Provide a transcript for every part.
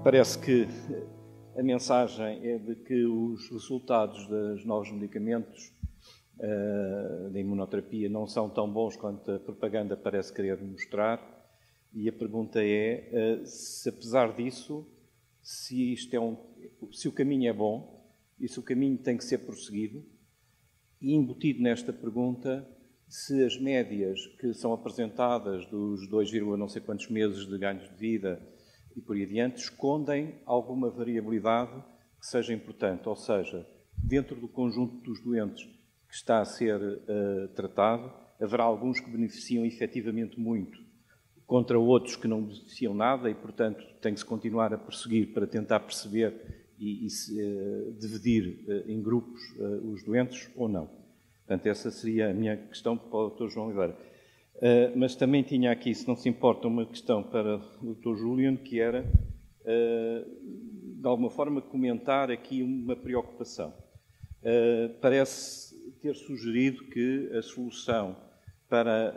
Parece que a mensagem é de que os resultados dos novos medicamentos da imunoterapia não são tão bons quanto a propaganda parece querer mostrar, e a pergunta é se, apesar disso, se o caminho é bom e se o caminho tem que ser prosseguido, e embutido nesta pergunta, se as médias que são apresentadas dos 2, não sei quantos meses de ganhos de vida e por aí adiante, escondem alguma variabilidade que seja importante, ou seja, dentro do conjunto dos doentes que está a ser tratado, haverá alguns que beneficiam efetivamente muito, contra outros que não beneficiam nada e, portanto, tem que se continuar a prosseguir para tentar perceber e dividir em grupos os doentes ou não. Portanto, essa seria a minha questão para o Dr. João Oliveira. Mas também tinha aqui, se não se importa, uma questão para o Dr. Julian, que era, de alguma forma, comentar aqui uma preocupação. Parece ter sugerido que a solução para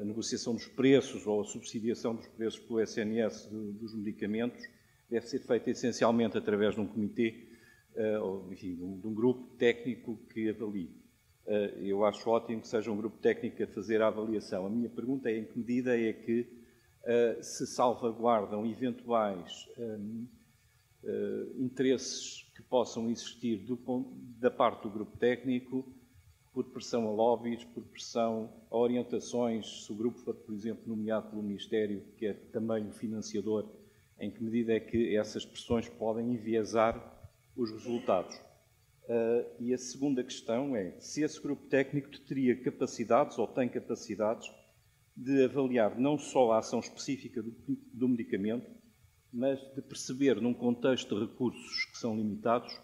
a negociação dos preços ou a subsidiação dos preços pelo SNS dos medicamentos deve ser feita essencialmente através de um comitê, ou enfim, de um grupo técnico que avalie. Eu acho ótimo que seja um grupo técnico a fazer a avaliação. A minha pergunta é em que medida é que se salvaguardam eventuais interesses que possam existir da parte do grupo técnico, por pressão a lobbies, por pressão a orientações, se o grupo for, por exemplo, nomeado pelo Ministério, que é também o financiador, em que medida é que essas pressões podem enviesar os resultados. E a segunda questão é se esse grupo técnico teria capacidades, ou tem capacidades, de avaliar não só a ação específica do medicamento, mas de perceber, num contexto de recursos que são limitados,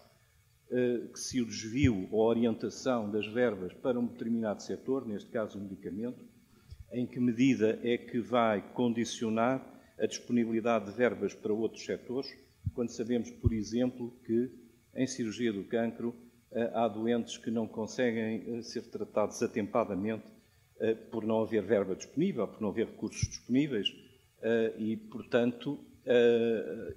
que se o desvio ou a orientação das verbas para um determinado setor, neste caso o medicamento, em que medida é que vai condicionar a disponibilidade de verbas para outros setores, quando sabemos, por exemplo, que em cirurgia do cancro há doentes que não conseguem ser tratados atempadamente por não haver verba disponível, por não haver recursos disponíveis e, portanto,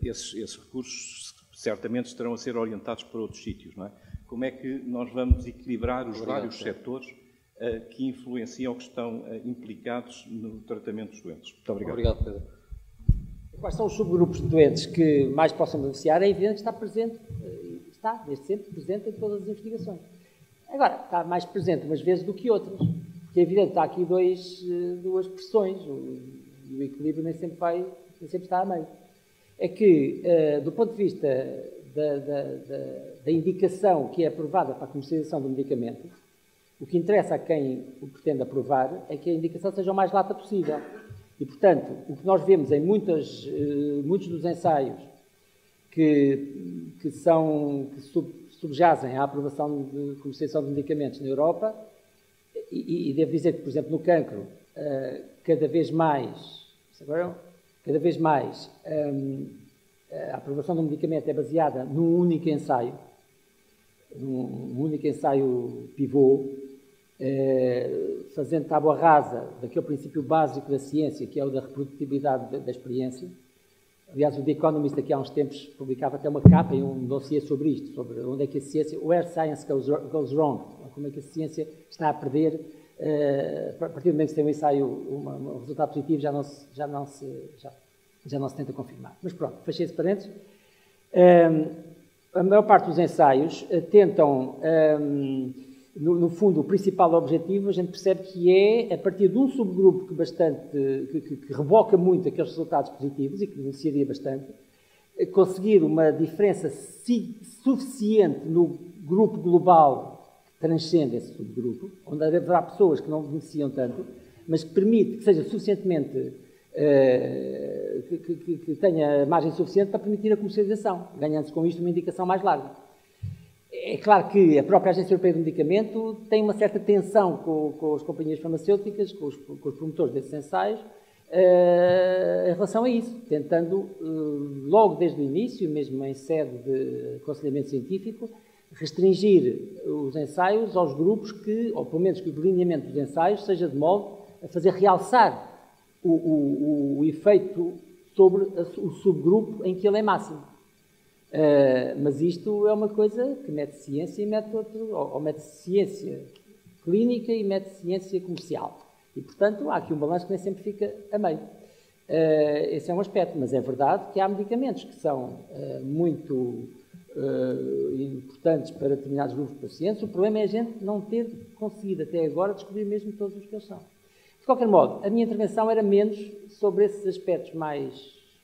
esses recursos certamente estarão a ser orientados para outros sítios, não é? Como é que nós vamos equilibrar os vários setores que influenciam, que estão implicados no tratamento dos doentes? Muito obrigado. Obrigado, Pedro. Quais são os subgrupos de doentes que mais possam beneficiar? É evidente que está presente, está desde sempre presente em todas as investigações. Agora, está mais presente umas vezes do que outras, porque é evidente que há aqui duas pressões, e o equilíbrio nem sempre está a meio. É que, do ponto de vista da indicação que é aprovada para a comercialização do medicamento, o que interessa a quem o pretende aprovar é que a indicação seja o mais lata possível. E, portanto, o que nós vemos em muitos dos ensaios que subjazem à aprovação de comercialização de medicamentos na Europa, e devo dizer que, por exemplo, no cancro, cada vez mais a aprovação do medicamento é baseada num único ensaio pivô, fazendo tábua rasa daquele princípio básico da ciência, que é o da reprodutibilidade da experiência. Aliás, o The Economist, aqui há uns tempos, publicava até uma capa e um dossiê sobre isto, sobre onde é que a ciência, where science goes wrong, como é que a ciência está a perder, a partir do momento que se tem um ensaio, um resultado positivo, já não se tenta confirmar. Mas pronto, fechei esse parênteses. A maior parte dos ensaios tentam, no fundo, o principal objetivo, a gente percebe que é, a partir de um subgrupo que revoca muito aqueles resultados positivos e que beneficiaria bastante, conseguir uma diferença suficiente no grupo global que transcende esse subgrupo, onde haverá pessoas que não beneficiam tanto, mas que permite que seja suficientemente que tenha margem suficiente para permitir a comercialização, ganhando-se com isto uma indicação mais larga. É claro que a própria Agência Europeia do Medicamento tem uma certa tensão com as companhias farmacêuticas, com os promotores desses ensaios, em relação a isso, tentando, logo desde o início, mesmo em sede de aconselhamento científico, restringir os ensaios aos grupos ou pelo menos que o delineamento dos ensaios seja de modo a fazer realçar o efeito sobre o subgrupo em que ele é máximo. Mas isto é uma coisa que mete ciência e mete ou mete ciência clínica e mete ciência comercial. E, portanto, há aqui um balanço que nem sempre fica a meio. Esse é um aspecto, mas é verdade que há medicamentos que são muito importantes para determinados grupos de pacientes. O problema é a gente não ter conseguido até agora descobrir mesmo todos os que eles são. De qualquer modo, a minha intervenção era menos sobre esses aspectos mais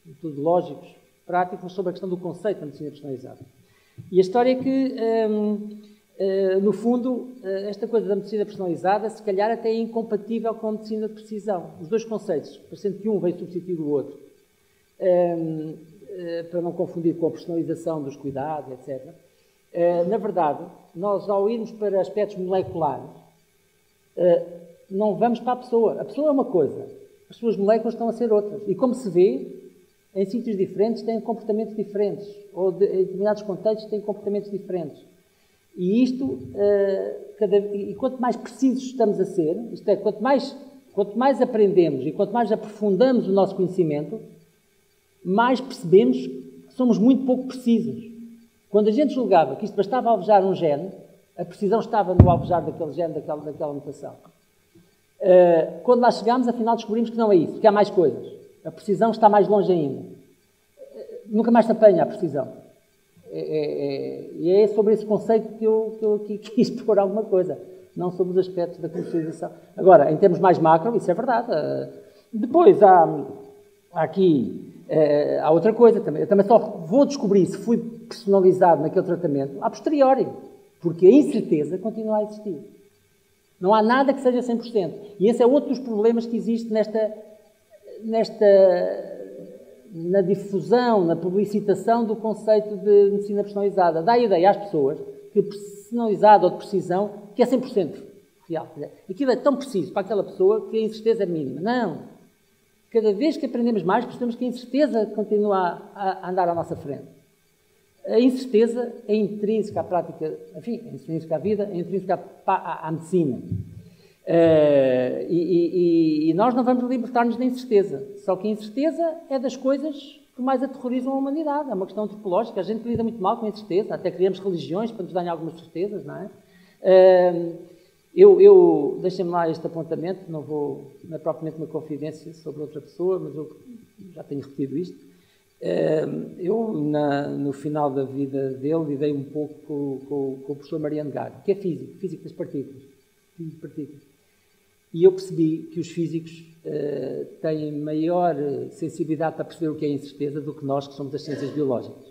metodológicos, práticos, mas sobre a questão do conceito da medicina personalizada. E a história é que, no fundo, esta coisa da medicina personalizada, se calhar até é incompatível com a medicina de precisão. Os dois conceitos, parecendo que um veio substituir o outro, para não confundir com a personalização dos cuidados, etc. Na verdade, nós, ao irmos para aspectos moleculares, não vamos para a pessoa. A pessoa é uma coisa, as suas moléculas estão a ser outras. E como se vê, em sítios diferentes têm comportamentos diferentes, ou em determinados contextos têm comportamentos diferentes. E isto, e quanto mais precisos estamos a ser, isto é, quanto mais aprendemos e quanto mais aprofundamos o nosso conhecimento, mais percebemos que somos muito pouco precisos. Quando a gente julgava que isto bastava alvejar um gene, a precisão estava no alvejar daquele gene, daquela mutação. Quando lá chegámos, afinal descobrimos que não é isso, que há mais coisas. A precisão está mais longe ainda. Nunca mais se apanha a precisão. E é sobre esse conceito que eu aqui quis pôr alguma coisa, não sobre os aspectos da comercialização. Agora, em termos mais macro, isso é verdade. Depois há outra coisa também. Eu também só vou descobrir se fui personalizado naquele tratamento a posteriori, porque a incerteza continua a existir. Não há nada que seja 100%. E esse é outro dos problemas que existe na difusão, na publicitação do conceito de medicina personalizada. Dá a ideia às pessoas que personalizado ou de precisão que é 100% real. Aquilo é tão preciso para aquela pessoa que a incerteza é mínima. Não. Cada vez que aprendemos mais, percebemos que a incerteza continua a andar à nossa frente. A incerteza é intrínseca à prática, enfim, é intrínseca à vida, é intrínseca à medicina. E nós não vamos libertar-nos da incerteza. Só que a incerteza é das coisas que mais aterrorizam a humanidade. É uma questão antropológica. A gente lida muito mal com a incerteza. Até criamos religiões para nos darem algumas certezas, não é? Deixem-me lá este apontamento. Não é propriamente uma confidência sobre outra pessoa, mas eu já tenho repetido isto. No final da vida dele, lidei um pouco com o professor Mariano Gago, que é físico das partículas. E eu percebi que os físicos têm maior sensibilidade para perceber o que é incerteza do que nós, que somos das ciências biológicas.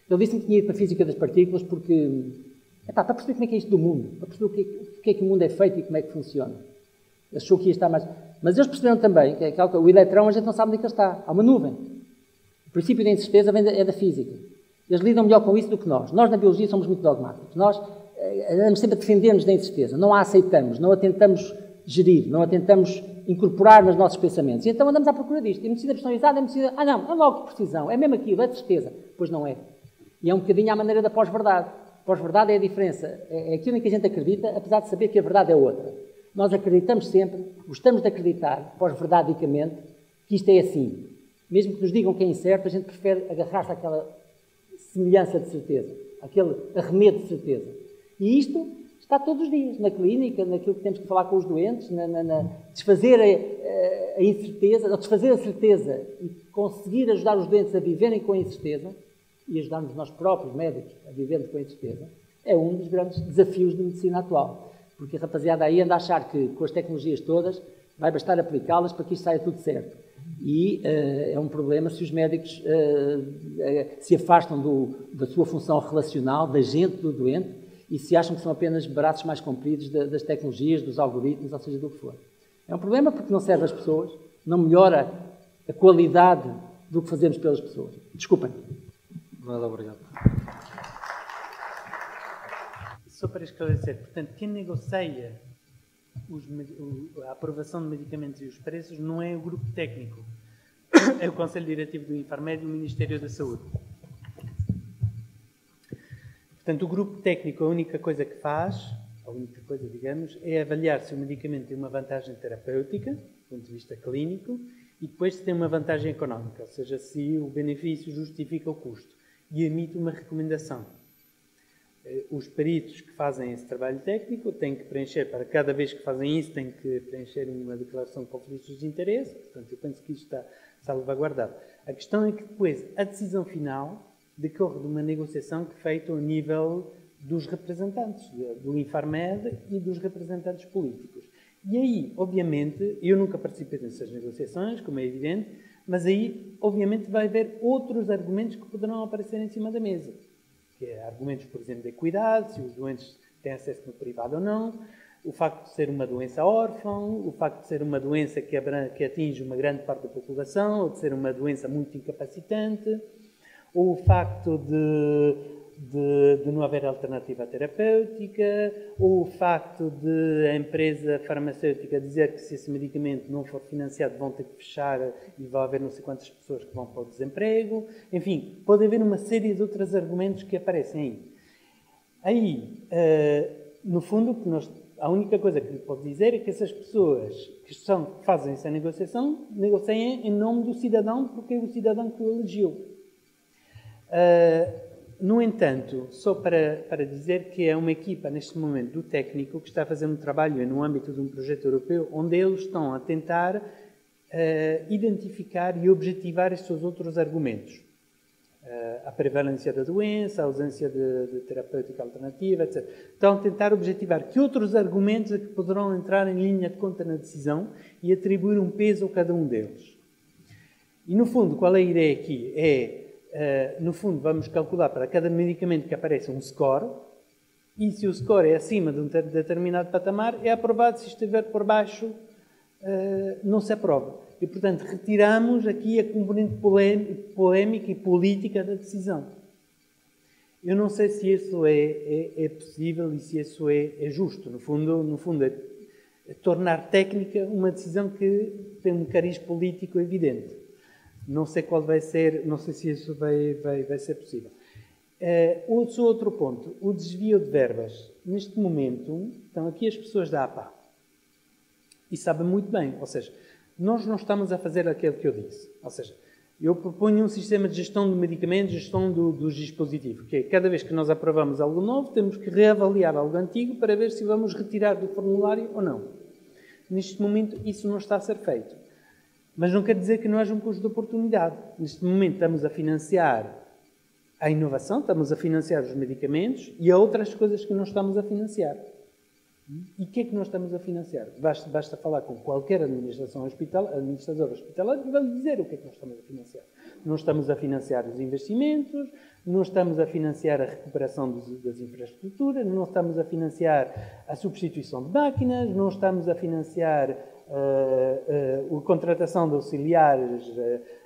Ele disse-me que tinha ido para a física das partículas porque, para perceber como é que é isto do mundo, para perceber o que é que o mundo é feito e como é que funciona. Achou que ia estar mais... Mas eles perceberam também que o elétrão a gente não sabe onde é que ele está. Há uma nuvem. O princípio da incerteza é da física. Eles lidam melhor com isso do que nós. Nós, na biologia, somos muito dogmáticos. Nós andamos sempre a defender-nos da incerteza. Não a aceitamos, não a tentamos gerir, não a tentamos incorporar nos nossos pensamentos. E então andamos à procura disto. E a medicina personalizada é medicina... não, é logo de precisão. É mesmo aquilo, é de certeza. Pois não é. E é um bocadinho à maneira da pós-verdade. Pós-verdade é a diferença. É aquilo em que a gente acredita, apesar de saber que a verdade é outra. Nós acreditamos sempre, gostamos de acreditar, pós-verdadicamente, que isto é assim. Mesmo que nos digam que é incerto, a gente prefere agarrar-se àquela semelhança de certeza, àquele arremedo de certeza. E isto está todos os dias, na clínica, naquilo que temos que falar com os doentes, desfazer a incerteza, ou desfazer a certeza e conseguir ajudar os doentes a viverem com a incerteza e ajudarmos nós próprios, médicos, a vivermos com a incerteza, é um dos grandes desafios de medicina atual. Porque a rapaziada aí anda a achar que com as tecnologias todas vai bastar aplicá-las para que isto saia tudo certo. E é um problema se os médicos se afastam da sua função relacional, da gente, do doente, e se acham que são apenas braços mais compridos das tecnologias, dos algoritmos, ou seja, do que for. É um problema porque não serve às pessoas, não melhora a qualidade do que fazemos pelas pessoas. Desculpem. Nada, obrigado. Só para esclarecer, portanto, quem negocia a aprovação de medicamentos e os preços não é o grupo técnico, é o Conselho Diretivo do Infarmed e o Ministério da Saúde. Portanto, o grupo técnico, a única coisa que faz, é avaliar se o medicamento tem uma vantagem terapêutica, do ponto de vista clínico, e depois se tem uma vantagem económica, ou seja, se o benefício justifica o custo, e emite uma recomendação. Os peritos que fazem esse trabalho técnico têm que preencher, para cada vez que fazem isso, têm que preencher uma declaração de conflitos de interesse, portanto, eu penso que isto está salvaguardado. A questão é que depois a decisão final decorre de uma negociação que é feita ao nível dos representantes, do Infarmed e dos representantes políticos. E aí, obviamente, eu nunca participei nessas negociações, como é evidente, mas aí, obviamente, vai haver outros argumentos que poderão aparecer em cima da mesa. Que é argumentos, por exemplo, de equidade, se os doentes têm acesso no privado ou não, o facto de ser uma doença órfã, o facto de ser uma doença que atinge uma grande parte da população, ou de ser uma doença muito incapacitante, ou o facto de não haver alternativa terapêutica, ou o facto de a empresa farmacêutica dizer que se esse medicamento não for financiado vão ter que fechar e vai haver não sei quantas pessoas que vão para o desemprego. Enfim, pode haver uma série de outros argumentos que aparecem aí. No fundo, a única coisa que lhe posso dizer é que essas pessoas que fazem essa negociação, negociem em nome do cidadão, porque é o cidadão que o elegeu. No entanto, só para dizer que é uma equipa, neste momento, do técnico, que está a fazer um trabalho no âmbito de um projeto europeu, onde eles estão a tentar identificar e objetivar estes outros argumentos. A prevalência da doença, a ausência de terapêutica alternativa, etc. Estão a tentar objetivar que outros argumentos é que poderão entrar em linha de conta na decisão e atribuir um peso a cada um deles. E, no fundo, qual é a ideia aqui? No fundo, vamos calcular para cada medicamento que aparece um score, e se o score é acima de um determinado patamar, é aprovado. Se estiver por baixo, não se aprova. E, portanto, retiramos aqui a componente polémica e política da decisão. Eu não sei se isso é possível e se isso é justo. No fundo é tornar técnica uma decisão que tem um cariz político evidente. Não sei qual vai ser, não sei se isso vai ser possível. Outro ponto, o desvio de verbas. Neste momento, estão aqui as pessoas da APA. E sabem muito bem, ou seja, nós não estamos a fazer aquilo que eu disse. Ou seja, eu proponho um sistema de gestão de medicamentos, gestão dos dispositivos, que é, cada vez que nós aprovamos algo novo, temos que reavaliar algo antigo para ver se vamos retirar do formulário ou não. Neste momento, isso não está a ser feito. Mas não quer dizer que não haja um custo de oportunidade. Neste momento estamos a financiar a inovação, estamos a financiar os medicamentos e há outras coisas que não estamos a financiar. E o que é que nós estamos a financiar? Basta falar com qualquer administrador hospitalar e vai-lhe dizer o que é que nós estamos a financiar. Não estamos a financiar os investimentos, não estamos a financiar a recuperação das infraestruturas, não estamos a financiar a substituição de máquinas, não estamos a financiar a contratação de auxiliares,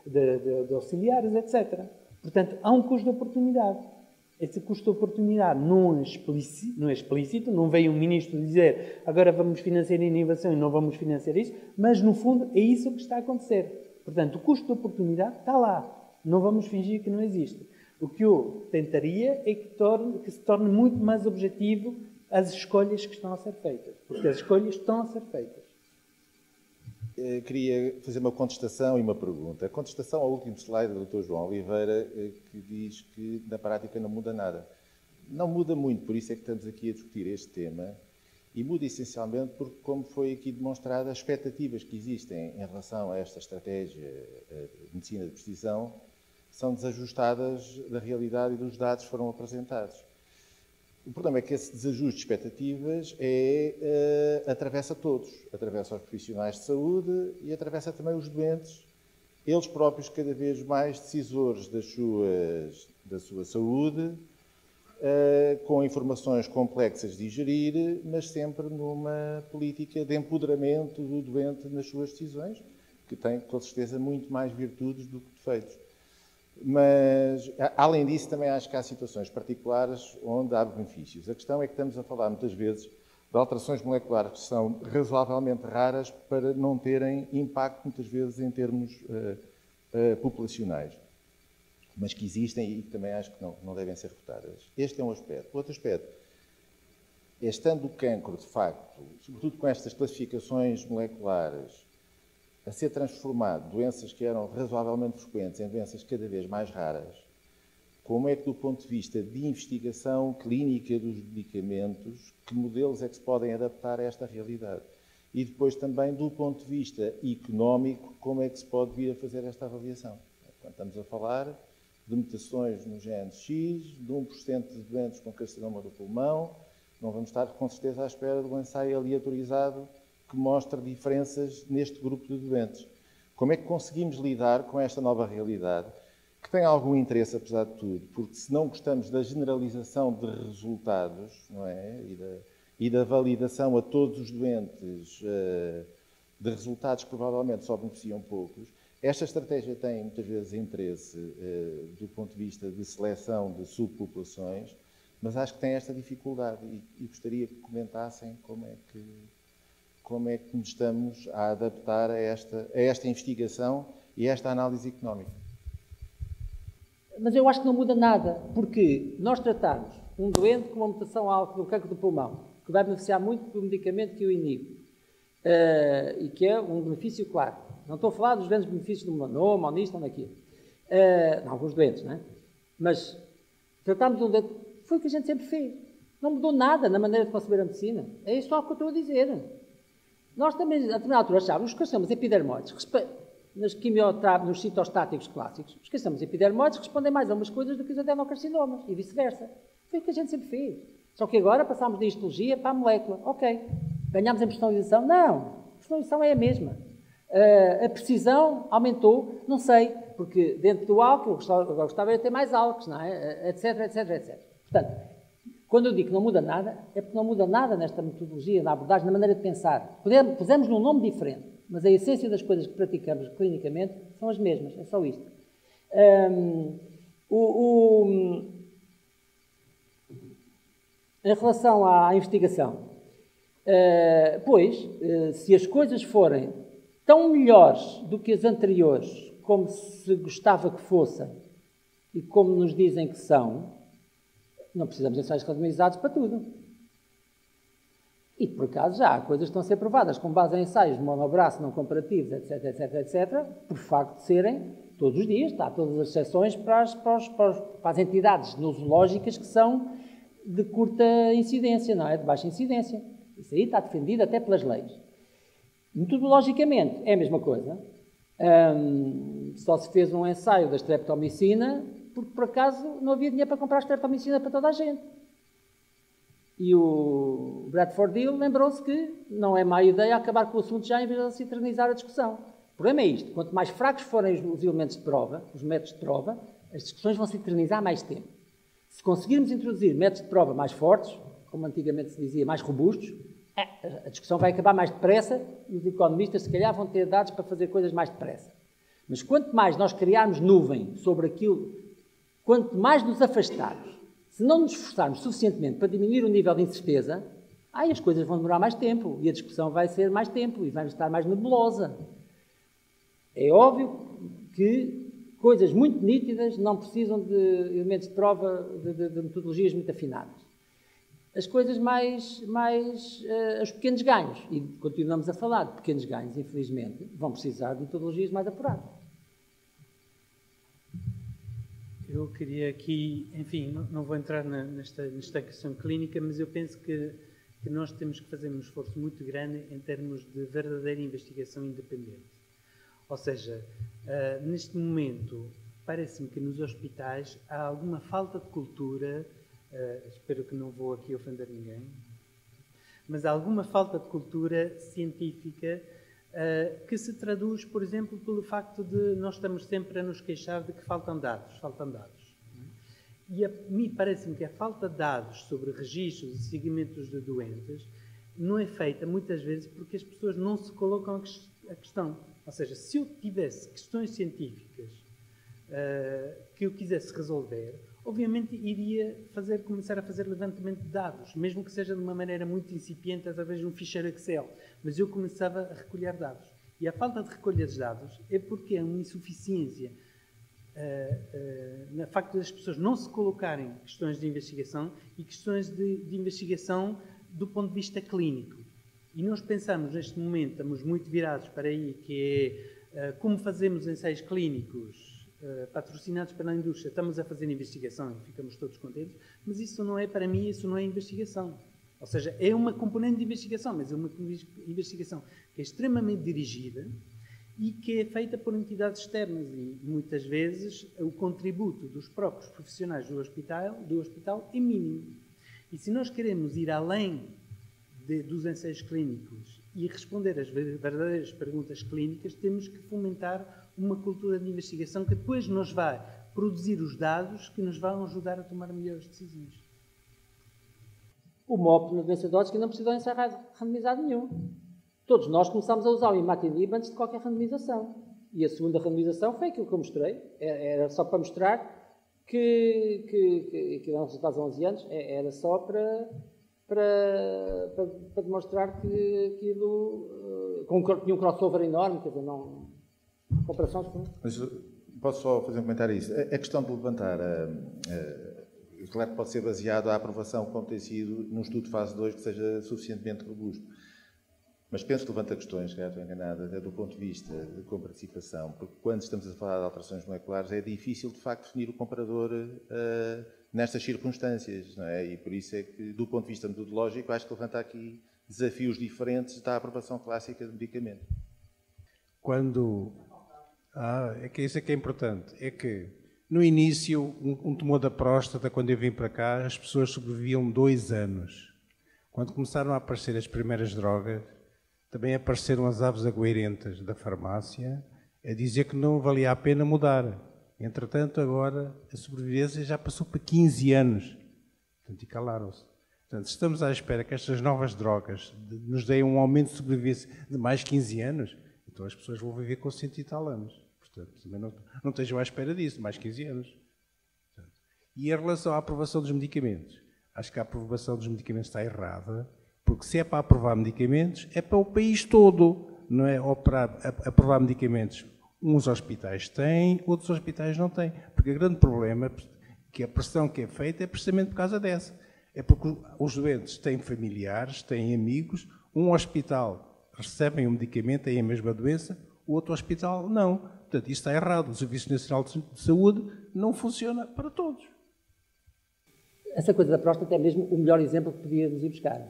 de auxiliares, etc. Portanto, há um custo de oportunidade. Esse custo de oportunidade não é explícito, não veio um ministro dizer agora vamos financiar a inovação e não vamos financiar isso, mas no fundo é isso que está a acontecer. Portanto, o custo de oportunidade está lá. Não vamos fingir que não existe. O que eu tentaria é que se torne muito mais objetivo as escolhas que estão a ser feitas. Porque as escolhas estão a ser feitas. Queria fazer uma contestação e uma pergunta. A contestação ao último slide do Dr. João Oliveira, que diz que na prática não muda nada. Não muda muito, por isso é que estamos aqui a discutir este tema, e muda essencialmente porque, como foi aqui demonstrado, as expectativas que existem em relação a esta estratégia de medicina de precisão são desajustadas da realidade e dos dados que foram apresentados. O problema é que esse desajuste de expectativas atravessa todos. Atravessa os profissionais de saúde e atravessa também os doentes, eles próprios cada vez mais decisores da sua saúde, com informações complexas de digerir, mas sempre numa política de empoderamento do doente nas suas decisões, que tem, com certeza, muito mais virtudes do que defeitos. Mas, além disso, também acho que há situações particulares onde há benefícios. A questão é que estamos a falar, muitas vezes, de alterações moleculares que são razoavelmente raras para não terem impacto, muitas vezes, em termos populacionais. Mas que existem e que também acho que não devem ser refutadas. Este é um aspecto. Outro aspecto estando o cancro, de facto, sobretudo com estas classificações moleculares, a ser transformado doenças que eram razoavelmente frequentes em doenças cada vez mais raras, como é que, do ponto de vista de investigação clínica dos medicamentos, que modelos é que se podem adaptar a esta realidade? E depois também, do ponto de vista económico, como é que se pode vir a fazer esta avaliação? Quando estamos a falar de mutações no gene X, de 1% de doentes com carcinoma do pulmão, não vamos estar com certeza à espera de um ensaio aleatorizado que mostre diferenças neste grupo de doentes. Como é que conseguimos lidar com esta nova realidade, que tem algum interesse, apesar de tudo, porque se não gostamos da generalização de resultados, não é? E da validação a todos os doentes de resultados que provavelmente só beneficiam poucos, esta estratégia tem muitas vezes interesse do ponto de vista de seleção de subpopulações, mas acho que tem esta dificuldade e gostaria que comentassem como é que nos estamos a adaptar a esta investigação e a esta análise económica. Mas eu acho que não muda nada, porque nós tratamos um doente com uma mutação alta do cancro do pulmão, que vai beneficiar muito do medicamento que o inibe, e que é um benefício claro. Não estou a falar dos grandes benefícios do melanoma, ou nisto, ou naquilo. Em alguns doentes, não é? Mas tratamos um doente, foi o que a gente sempre fez. Não mudou nada na maneira de conceber a medicina. É isso só que eu estou a dizer. Nós também, a determinada altura, achávamos que os carcinomas epidermoides, nos citostáticos clássicos, os carcinomas epidermoides respondem mais a umas coisas do que os adenocarcinomas, e vice-versa. Foi o que a gente sempre fez. Só que agora passámos da histologia para a molécula. Ok. Ganhámos em personalização? Não. A personalização é a mesma. A precisão aumentou? Não sei, porque dentro do álcool eu gostava de ter mais álcools, não é? Etc, etc, etc. Portanto, quando eu digo que não muda nada, é porque não muda nada nesta metodologia, na abordagem, na maneira de pensar. Pusemos num nome diferente, mas a essência das coisas que praticamos clinicamente são as mesmas, é só isto. Em relação à investigação, se as coisas forem tão melhores do que as anteriores, como se gostava que fossem e como nos dizem que são, não precisamos de ensaios randomizados para tudo. E, por acaso, já há coisas que estão a ser provadas com base em ensaios de monobraço não comparativos, etc, etc, etc, por facto de serem, todos os dias, há todas as exceções para as entidades nosológicas que são de curta incidência, não é? De baixa incidência. Isso aí está defendido até pelas leis. Metodologicamente, é a mesma coisa. Só se fez um ensaio da streptomicina porque, por acaso, não havia dinheiro para comprar streptomicina para toda a gente. E o Bradford Hill lembrou-se que não é má ideia acabar com o assunto já em vez de se eternizar a discussão. O problema é isto. Quanto mais fracos forem os elementos de prova, os métodos de prova, as discussões vão se eternizar mais tempo. Se conseguirmos introduzir métodos de prova mais fortes, como antigamente se dizia, mais robustos, a discussão vai acabar mais depressa e os economistas, se calhar, vão ter dados para fazer coisas mais depressa. Mas quanto mais nós criarmos nuvem sobre aquilo, quanto mais nos afastarmos, se não nos esforçarmos suficientemente para diminuir o nível de incerteza, as coisas vão demorar mais tempo e a discussão vai ser mais tempo e vai estar mais nebulosa. É óbvio que coisas muito nítidas não precisam de elementos de prova, de metodologias muito afinadas. As coisas os pequenos ganhos, e continuamos a falar de pequenos ganhos, infelizmente, vão precisar de metodologias mais apuradas. Eu queria aqui, enfim, não vou entrar nesta questão clínica, mas eu penso que nós temos que fazer um esforço muito grande em termos de verdadeira investigação independente. Ou seja, neste momento, parece-me que nos hospitais há alguma falta de cultura, espero que não vou aqui ofender ninguém, mas há alguma falta de cultura científica que se traduz, por exemplo, pelo facto de nós estamos sempre a nos queixar de que faltam dados. E a mim parece-me que a falta de dados sobre registros e seguimentos de doentes não é feita, muitas vezes, porque as pessoas não se colocam a questão. Ou seja, se eu tivesse questões científicas que eu quisesse resolver, obviamente iria começar a fazer levantamento de dados, mesmo que seja de uma maneira muito incipiente, através de um ficheiro Excel. Mas eu começava a recolher dados. E a falta de recolha de dados é porque é uma insuficiência no facto das pessoas não se colocarem questões de investigação e questões de investigação do ponto de vista clínico. E nós pensamos, neste momento, estamos muito virados para aí, que é como fazemos ensaios clínicos patrocinados pela indústria, estamos a fazer investigação e ficamos todos contentes, mas isso não é, para mim, isso não é investigação. Ou seja, é uma componente de investigação, mas é uma investigação que é extremamente dirigida e que é feita por entidades externas e, muitas vezes, o contributo dos próprios profissionais do hospital é mínimo. E se nós queremos ir além dos ensaios clínicos e responder às verdadeiras perguntas clínicas, temos que fomentar uma cultura de investigação que depois nos vai produzir os dados que nos vão ajudar a tomar melhores decisões. O MOP na doença de Hodgkin não precisou de ensaio randomizado nenhum. Todos nós começámos a usar o imatinib antes de qualquer randomização. E a segunda randomização foi aquilo que eu mostrei. Era só para mostrar que não se faz há 11 anos, era só para demonstrar que aquilo tinha um crossover enorme, quer dizer, não... Comparações com... Mas posso só fazer um comentário a isso? A questão de levantar... Claro que pode ser baseado à aprovação, como tem sido num estudo de fase 2, que seja suficientemente robusto. Mas penso que levanta questões, que já estou enganada, até do ponto de vista de comparticipação, porque quando estamos a falar de alterações moleculares é difícil, de facto, definir o comparador nestas circunstâncias, não é? E por isso é que, do ponto de vista metodológico, acho que levanta aqui desafios diferentes da aprovação clássica de medicamento. É que isso é que é importante, é que no início, um tumor da próstata, quando eu vim para cá, as pessoas sobreviviam 2 anos. Quando começaram a aparecer as primeiras drogas, também apareceram as aves agueirentas da farmácia a dizer que não valia a pena mudar. Entretanto, agora, a sobrevivência já passou para 15 anos. Portanto, e calaram-se. Portanto, estamos à espera que estas novas drogas nos deem um aumento de sobrevivência de mais 15 anos, então as pessoas vão viver com 100 e tal anos. Portanto, também não estejam à espera disso, mais 15 anos. Portanto, e em relação à aprovação dos medicamentos, acho que a aprovação dos medicamentos está errada, porque se é para aprovar medicamentos, é para o país todo, não é para aprovar medicamentos. Uns hospitais têm, outros hospitais não têm. Porque o grande problema, que a pressão que é feita, é precisamente por causa dessa. É porque os doentes têm familiares, têm amigos, um hospital recebem um medicamento, têm a mesma doença, o outro hospital não. Portanto, isso está errado. O Serviço Nacional de Saúde não funciona para todos. Essa coisa da próstata é mesmo o melhor exemplo que podíamos ir buscar.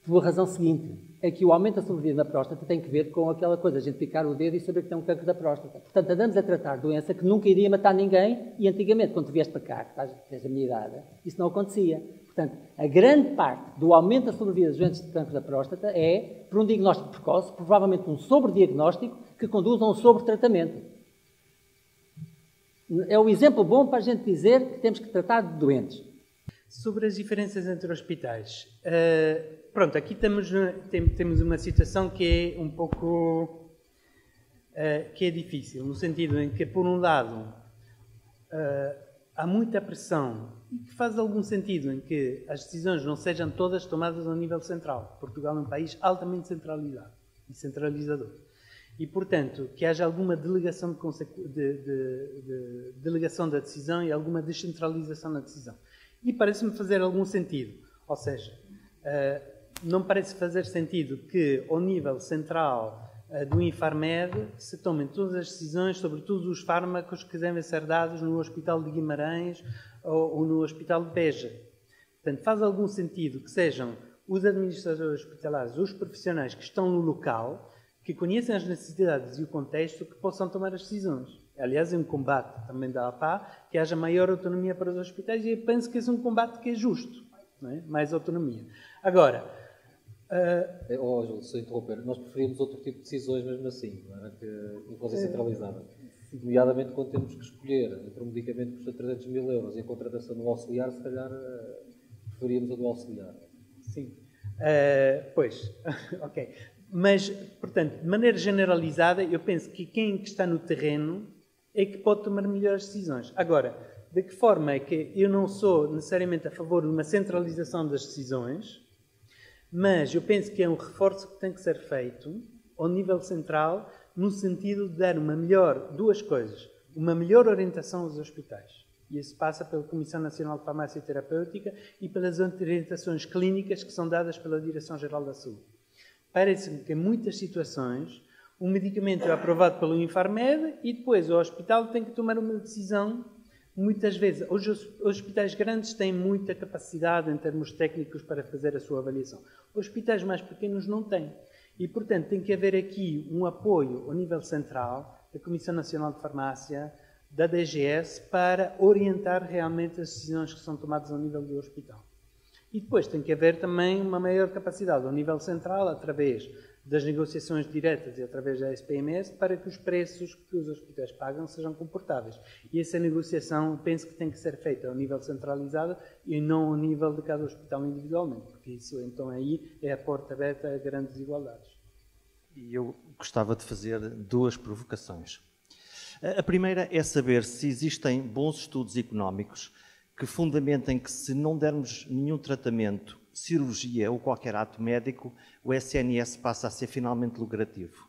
Por a razão seguinte, é que o aumento da sobrevida na próstata tem que ver com aquela coisa, a gente picar o dedo e saber que tem um cancro da próstata. Portanto, andamos a tratar doença que nunca iria matar ninguém e antigamente, quando tu vieste para cá, que tens a minha idade, isso não acontecia. Portanto, a grande parte do aumento da sobrevida dos doentes de cancro da próstata é por um diagnóstico precoce, provavelmente um sobrediagnóstico que conduz a um sobretratamento. É um exemplo bom para a gente dizer que temos que tratar de doentes. Sobre as diferenças entre hospitais. Pronto, aqui temos uma situação que é um pouco que é difícil, no sentido em que, por um lado, há muita pressão e que faz algum sentido em que as decisões não sejam todas tomadas ao nível central. Portugal é um país altamente centralizado e centralizador. E, portanto, que haja alguma delegação, delegação da decisão e alguma descentralização na decisão. E parece-me fazer algum sentido. Ou seja, não parece fazer sentido que, ao nível central do Infarmed, se tomem todas as decisões sobre todos os fármacos que devem ser dados no Hospital de Guimarães ou no Hospital de Beja. Portanto, faz algum sentido que sejam os administradores hospitalares, os profissionais que estão no local, que conhecem as necessidades e o contexto, que possam tomar as decisões. Aliás, é um combate também da APA, que haja maior autonomia para os hospitais, e eu penso que esse é um combate que é justo, não é? Mais autonomia. Agora... Júlio, se eu interromper, nós preferimos outro tipo de decisões mesmo assim, não era? Que a coisa centralizada. Nomeadamente quando temos que escolher entre um medicamento que custa 300 mil euros e a contratação do auxiliar, se calhar preferíamos a do auxiliar. Sim. Pois, ok. Mas, portanto, de maneira generalizada, eu penso que quem está no terreno é que pode tomar melhores decisões. Agora, de que forma é que eu não sou necessariamente a favor de uma centralização das decisões, mas eu penso que é um reforço que tem que ser feito ao nível central, no sentido de dar duas coisas. Uma melhor orientação aos hospitais. E isso passa pela Comissão Nacional de Farmácia Terapêutica e pelas orientações clínicas que são dadas pela Direção-Geral da Saúde. Parece-me que em muitas situações o medicamento é aprovado pelo Infarmed e depois o hospital tem que tomar uma decisão. Muitas vezes, hoje os hospitais grandes têm muita capacidade em termos técnicos para fazer a sua avaliação. Os hospitais mais pequenos não têm. E, portanto, tem que haver aqui um apoio ao nível central, da Comissão Nacional de Farmácia, da DGS, para orientar realmente as decisões que são tomadas ao nível do hospital. E depois tem que haver também uma maior capacidade ao nível central, através das negociações diretas e através da SPMS, para que os preços que os hospitais pagam sejam comportáveis. E essa negociação, penso que tem que ser feita ao nível centralizado e não ao nível de cada hospital individualmente, porque isso, então, aí é a porta aberta a grandes desigualdades. E eu gostava de fazer 2 provocações. A primeira é saber se existem bons estudos económicos que fundamentem que, se não dermos nenhum tratamento, cirurgia ou qualquer ato médico, o SNS passa a ser finalmente lucrativo.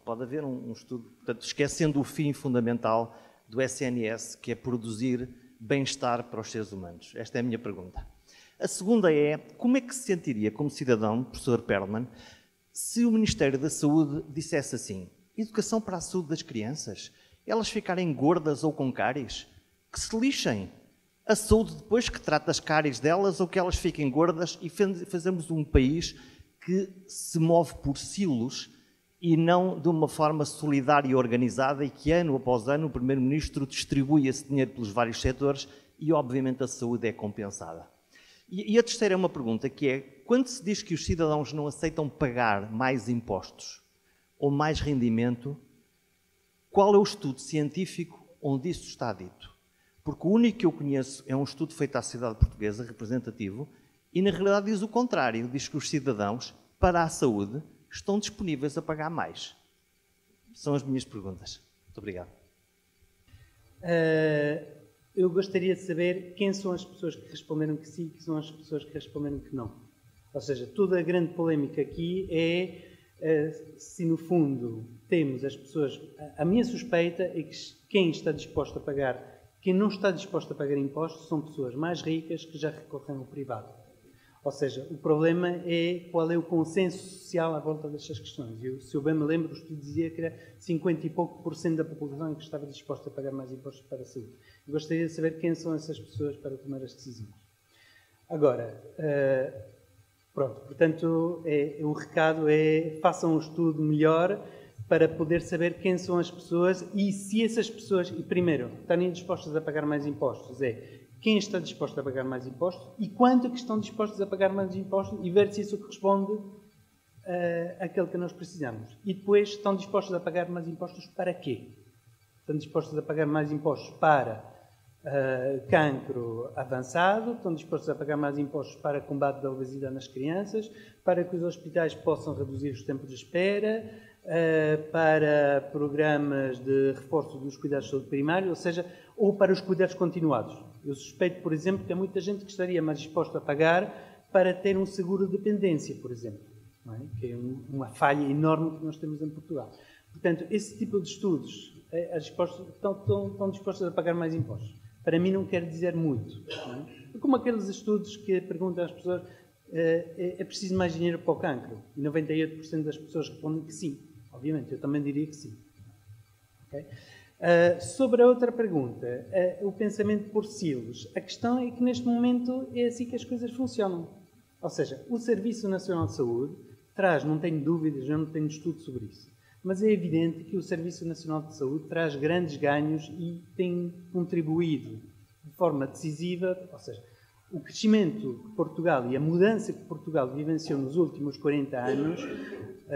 Pode haver um estudo, portanto, esquecendo o fim fundamental do SNS, que é produzir bem-estar para os seres humanos. Esta é a minha pergunta. A segunda é, como é que se sentiria como cidadão, professor Perlman, se o Ministério da Saúde dissesse assim: educação para a saúde das crianças, elas ficarem gordas ou com cáries, que se lixem. A saúde depois que trata as cáries delas ou que elas fiquem gordas, e fazemos um país que se move por silos e não de uma forma solidária e organizada, e que ano após ano o Primeiro-Ministro distribui esse dinheiro pelos vários setores e obviamente a saúde é compensada. E a terceira é uma pergunta que é: quando se diz que os cidadãos não aceitam pagar mais impostos ou mais rendimento, qual é o estudo científico onde isso está dito? Porque o único que eu conheço é um estudo feito à sociedade portuguesa, representativo, e na realidade diz o contrário. Diz que os cidadãos, para a saúde, estão disponíveis a pagar mais. São as minhas perguntas. Muito obrigado. Eu gostaria de saber quem são as pessoas que responderam que sim e quem são as pessoas que responderam que não. Ou seja, toda a grande polémica aqui é se, no fundo, temos as pessoas... A minha suspeita é que quem está disposto a pagar... Quem não está disposto a pagar impostos são pessoas mais ricas que já recorrem ao privado. Ou seja, o problema é qual é o consenso social à volta destas questões. Se eu bem me lembro, o estudo dizia que era 50 e pouco % da população que estava disposta a pagar mais impostos para a saúde. Eu gostaria de saber quem são essas pessoas para tomar as decisões. Agora, pronto, portanto, o recado é: façam um estudo melhor para poder saber quem são as pessoas e se essas pessoas, e primeiro, estarem dispostas a pagar mais impostos, quem está disposto a pagar mais impostos e quanto que estão dispostos a pagar mais impostos, e ver se isso corresponde àquilo que nós precisamos. E depois, estão dispostos a pagar mais impostos para quê? Estão dispostos a pagar mais impostos para cancro avançado, estão dispostos a pagar mais impostos para combate da obesidade nas crianças, para que os hospitais possam reduzir os tempos de espera, para programas de reforço dos cuidados de saúde primária, ou seja, ou para os cuidados continuados. Eu suspeito, por exemplo, que há muita gente que estaria mais disposta a pagar para ter um seguro de dependência, por exemplo, não é? Que é uma falha enorme que nós temos em Portugal. Portanto, esse tipo de estudos estão dispostos a pagar mais impostos. Para mim não quer dizer muito. Não é? É como aqueles estudos que perguntam às pessoas: é preciso mais dinheiro para o cancro? E 98% das pessoas respondem que sim. Obviamente, eu também diria que sim. Okay? Sobre a outra pergunta, o pensamento por silos. A questão é que neste momento é assim que as coisas funcionam. Ou seja, o Serviço Nacional de Saúde traz, não tenho dúvidas, eu não tenho estudo sobre isso, mas é evidente que o Serviço Nacional de Saúde traz grandes ganhos e tem contribuído de forma decisiva, ou seja, o crescimento de Portugal e a mudança que Portugal vivenciou nos últimos 40 anos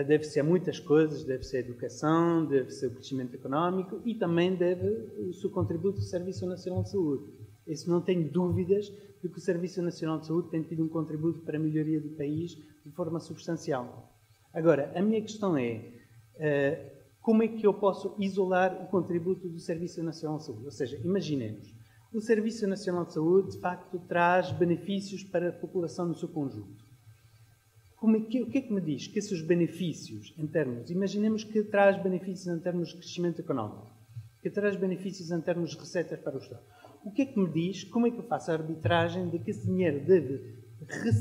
deve-se a muitas coisas, deve-se à educação, deve-se ao crescimento económico e também deve o seu contributo do Serviço Nacional de Saúde. Isso não tenho dúvidas de que o Serviço Nacional de Saúde tem tido um contributo para a melhoria do país de forma substancial. Agora, a minha questão é: como é que eu posso isolar o contributo do Serviço Nacional de Saúde? Ou seja, imaginemos, o Serviço Nacional de Saúde, de facto, traz benefícios para a população no seu conjunto. O que é que me diz que esses benefícios, em termos... Imaginemos que traz benefícios em termos de crescimento económico, que traz benefícios em termos de receitas para o Estado. O que é que me diz, como é que eu faço a arbitragem de que esse dinheiro deve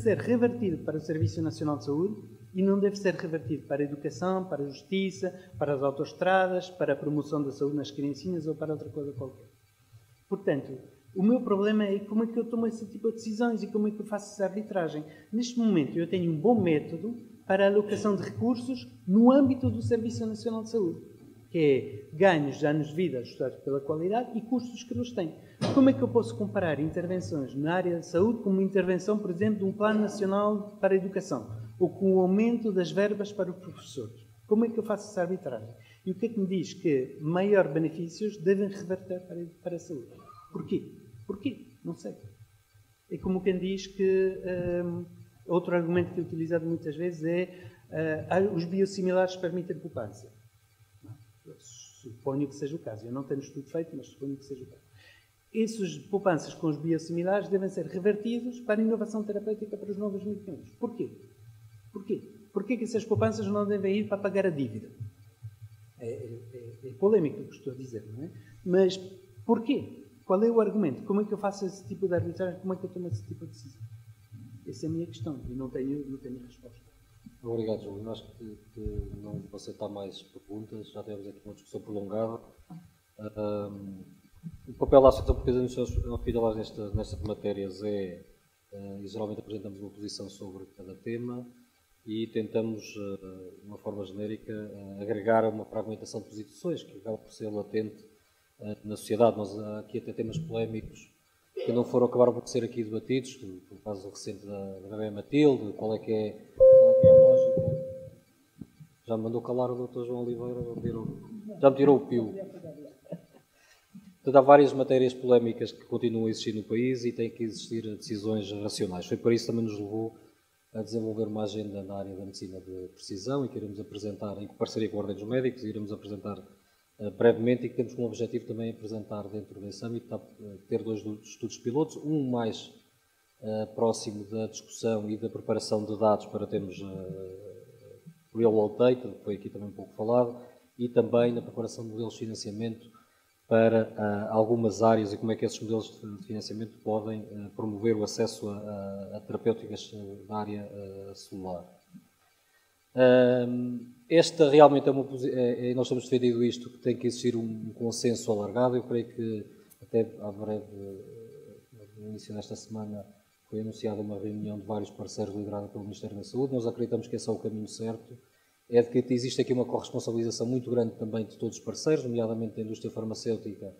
ser revertido para o Serviço Nacional de Saúde e não deve ser revertido para a educação, para a justiça, para as autoestradas, para a promoção da saúde nas criancinhas ou para outra coisa qualquer. Portanto, o meu problema é como é que eu tomo esse tipo de decisões e como é que eu faço essa arbitragem. Neste momento, eu tenho um bom método para a alocação de recursos no âmbito do Serviço Nacional de Saúde, que é ganhos de anos de vida ajustados pela qualidade e custos que eles têm. Como é que eu posso comparar intervenções na área de saúde com uma intervenção, por exemplo, de um Plano Nacional para a Educação ou com o aumento das verbas para os professores? Como é que eu faço essa arbitragem? E o que é que me diz que maior benefícios devem reverter para a saúde? Porquê? Porquê? Não sei. É como quem diz que outro argumento que é utilizado muitas vezes é os biosimilares permitem poupança. Eu suponho que seja o caso. Eu não tenho estudo feito, mas suponho que seja o caso. Essas poupanças com os biosimilares devem ser revertidos para a inovação terapêutica para os novos medicamentos. Porquê? Porquê? Porquê que essas poupanças não devem ir para pagar a dívida? É polémico o que estou a dizer, não é? Mas porquê? Qual é o argumento? Como é que eu faço esse tipo de arbitragem? Como é que eu tomo esse tipo de decisão? Essa é a minha questão e não tenho resposta. Obrigado, Júlio. Acho que não vou aceitar mais perguntas. Já tivemos aqui uma discussão prolongada. O papel da Associação Portuguesa de Administração Hospitalar nestas matérias e geralmente apresentamos uma posição sobre cada tema e tentamos, de uma forma genérica, agregar uma fragmentação de posições que acaba por ser latente na sociedade. Nós aqui até temas polémicos que não acabaram por ser aqui debatidos, por caso recente da bebê Matilde, qual é que é a lógica. Já me mandou calar o Dr. João Oliveira, já me tirou o pio. Portanto, há várias matérias polémicas que continuam a existir no país e têm que existir decisões racionais. Foi por isso que também nos levou a desenvolver uma agenda na área da medicina de precisão e que iremos apresentar, em parceria com a Ordem dos Médicos, iremos apresentar brevemente e que temos como objetivo também apresentar dentro desse âmbito, ter 2 estudos pilotos, um mais próximo da discussão e da preparação de dados para termos real world data, que foi aqui também um pouco falado, e também na preparação de modelos de financiamento para algumas áreas e como é que esses modelos de financiamento podem promover o acesso a terapêuticas da área celular. Esta realmente nós temos defendido isto, que tem que existir um consenso alargado. Eu creio que até à breve, no início desta semana, foi anunciada uma reunião de vários parceiros liderada pelo Ministério da Saúde. Nós acreditamos que esse é o caminho certo. É de que existe aqui uma corresponsabilização muito grande também de todos os parceiros, nomeadamente da indústria farmacêutica,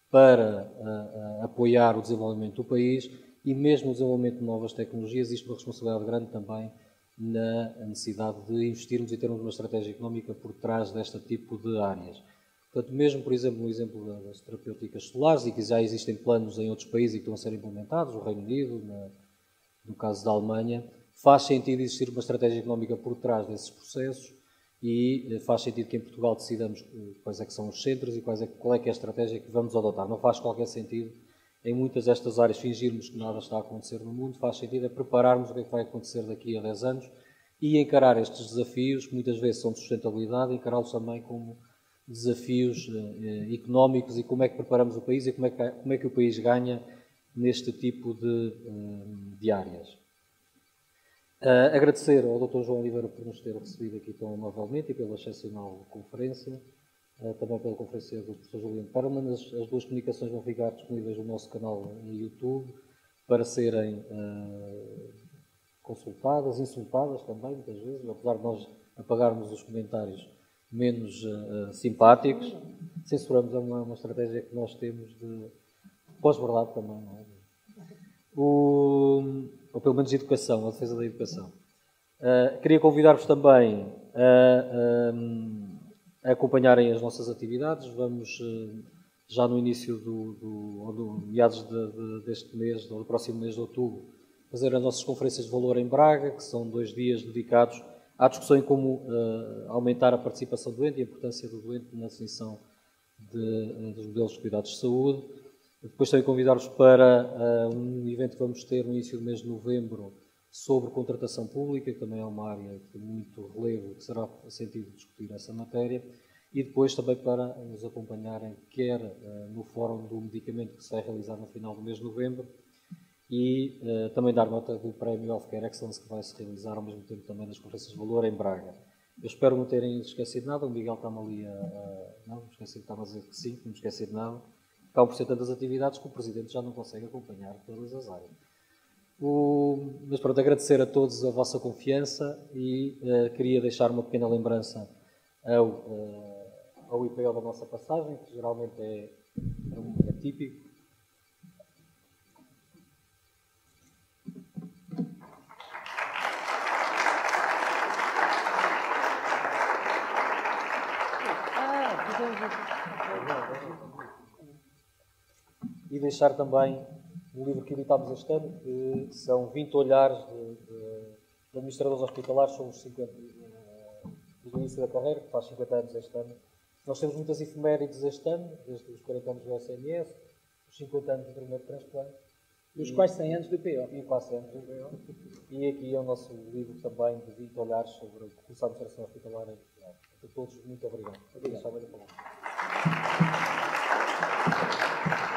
para apoiar o desenvolvimento do país e mesmo o desenvolvimento de novas tecnologias. Existe uma responsabilidade grande também na necessidade de investirmos e termos uma estratégia económica por trás deste tipo de áreas. Portanto, mesmo, por exemplo, no exemplo das terapêuticas solares, e que já existem planos em outros países e que estão a ser implementados, o Reino Unido, no caso da Alemanha, faz sentido existir uma estratégia económica por trás desses processos e faz sentido que em Portugal decidamos quais é que são os centros e qual é que é a estratégia que vamos adotar. Não faz qualquer sentido em muitas destas áreas fingirmos que nada está a acontecer no mundo. Faz sentido é prepararmos o que é que vai acontecer daqui a 10 anos e encarar estes desafios, que muitas vezes são de sustentabilidade, encará-los também como desafios económicos e como é que preparamos o país e como é que o país ganha neste tipo de áreas. Agradecer ao Dr. João Oliveira por nos ter recebido aqui tão amavelmente e pela excepcional conferência, também pela conferência do Professor Juliano Perlman. As 2 comunicações vão ficar disponíveis no nosso canal no YouTube para serem consultadas, insultadas também, muitas vezes, apesar de nós apagarmos os comentários menos simpáticos. Censuramos, é uma estratégia que nós temos de pós-verdade também, não é? Ou pelo menos educação, a defesa da educação. Queria convidar-vos também a acompanharem as nossas atividades. Vamos, já no início do meados deste mês, ou do próximo mês de outubro, fazer as nossas conferências de valor em Braga, que são 2 dias dedicados à discussão em como aumentar a participação do doente e a importância do doente na definição dos modelos de cuidados de saúde. Depois também convidar-vos para um evento que vamos ter no início do mês de novembro sobre contratação pública, que também é uma área de muito relevo, que será sentido discutir essa matéria. E depois também para nos acompanharem, quer no Fórum do Medicamento, que se vai realizar no final do mês de novembro, e também dar nota do Prémio Healthcare Excellence que vai se realizar ao mesmo tempo também das conferências de valor em Braga. Eu espero não terem esquecido nada, o Miguel está-me ali não me esqueci, estava a dizer que sim, não me esqueci de nada. Acabam por ser tantas atividades que o Presidente já não consegue acompanhar todas as áreas. Mas pronto, agradecer a todos a vossa confiança e queria deixar uma pequena lembrança ao IPO da nossa passagem, que geralmente é típico. E deixar também um livro que editámos este ano, que são 20 olhares de administradores hospitalares sobre os 50 do início da carreira, que faz 50 anos este ano. Nós temos muitas efemérides este ano, desde os 40 anos do SNS, os 50 anos do primeiro transplante. E os quase 100 anos do IPO. E quase 100 anos do IPO. E aqui é o nosso livro também de 20 olhares sobre o curso de administração hospitalar em Portugal. A todos, muito obrigado.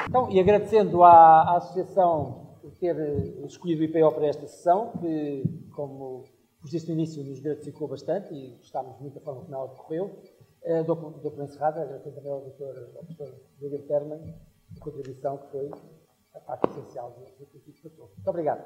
Então, e agradecendo à Associação por ter escolhido o IPO para esta sessão, que, como vos disse no início, nos gratificou bastante e gostámos muito da forma como ela decorreu. Dou por encerrada, agradecer também ao professor William Terman a contribuição que foi a parte essencial do que passou. Muito obrigado.